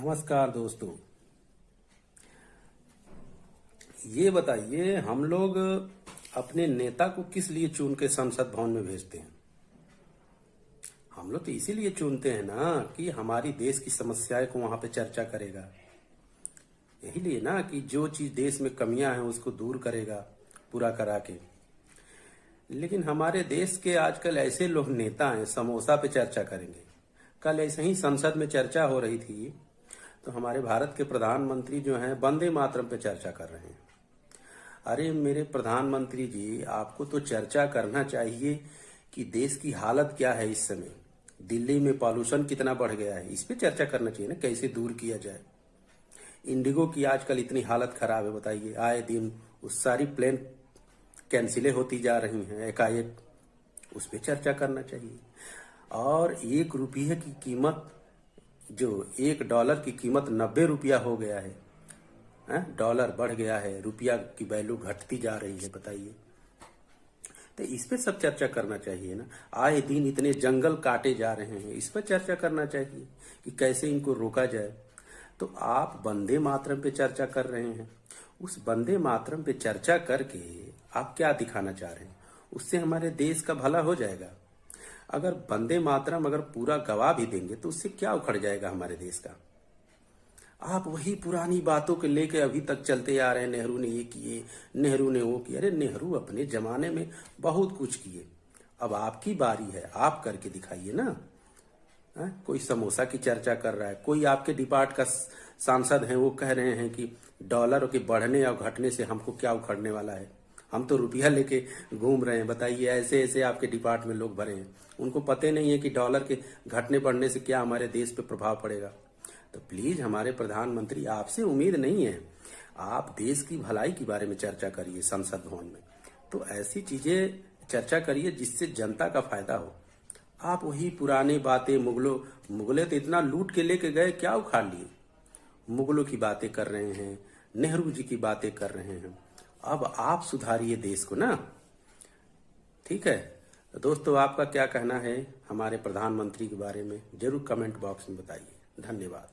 नमस्कार दोस्तों। ये बताइए, हम लोग अपने नेता को किस लिए चुन के संसद भवन में भेजते हैं? हम लोग तो इसीलिए चुनते हैं ना कि हमारी देश की समस्याएं को वहां पे चर्चा करेगा। यही लिए ना कि जो चीज देश में कमियां हैं उसको दूर करेगा, पूरा करा के। लेकिन हमारे देश के आजकल ऐसे लोग नेता हैं, समोसा पे चर्चा करेंगे। कल ऐसे ही संसद में चर्चा हो रही थी तो हमारे भारत के प्रधानमंत्री जो हैं वंदे मातरम पे चर्चा कर रहे हैं। अरे मेरे प्रधानमंत्री जी, आपको तो चर्चा करना चाहिए कि देश की हालत क्या है इस समय। दिल्ली में पॉल्यूशन कितना बढ़ गया है, इस पे चर्चा करना चाहिए ना, कैसे दूर किया जाए। इंडिगो की आजकल इतनी हालत खराब है, बताइए। आए दिन उस सारी प्लेन कैंसिलें होती जा रही हैं एकाएक, उस पर चर्चा करना चाहिए। और 1 रुपये की कीमत, जो $1 की कीमत 90 रुपया हो गया है। डॉलर बढ़ गया है, रुपया की वैल्यू घटती जा रही है, बताइए। तो इस पे सब चर्चा करना चाहिए ना। आए दिन इतने जंगल काटे जा रहे हैं, इस पर चर्चा करना चाहिए कि कैसे इनको रोका जाए। तो आप वंदे मातरम पे चर्चा कर रहे हैं। उस वंदे मातरम पे चर्चा करके आप क्या दिखाना चाह रहे हैं? उससे हमारे देश का भला हो जाएगा। अगर वंदे मातरम अगर पूरा गवा भी देंगे तो उससे क्या उखड़ जाएगा हमारे देश का? आप वही पुरानी बातों के लेके अभी तक चलते आ रहे हैं। नेहरू ने ये किए, नेहरू ने वो किए। अरे नेहरू अपने जमाने में बहुत कुछ किए, अब आपकी बारी है, आप करके दिखाइए ना। कोई समोसा की चर्चा कर रहा है, कोई आपके डिपार्ट का सांसद है, वो कह रहे हैं कि डॉलर के बढ़ने और घटने से हमको क्या उखड़ने वाला है, हम तो रुपया लेके घूम रहे हैं। बताइए, ऐसे ऐसे आपके डिपार्ट में लोग भरे हैं, उनको पता नहीं है कि डॉलर के घटने बढ़ने से क्या हमारे देश पे प्रभाव पड़ेगा। तो प्लीज हमारे प्रधानमंत्री, आपसे उम्मीद नहीं है, आप देश की भलाई के बारे में चर्चा करिए संसद भवन में। तो ऐसी चीजें चर्चा करिए जिससे जनता का फायदा हो। आप वही पुरानी बातें, मुगले तो इतना लूट के लेके गए, क्या उखाड़ लिए? मुगलों की बातें कर रहे हैं, नेहरू जी की बातें कर रहे हैं। अब आप सुधारिए देश को ना, ठीक है? तो दोस्तों, आपका क्या कहना है हमारे प्रधानमंत्री के बारे में? जरूर कमेंट बॉक्स में बताइए। धन्यवाद।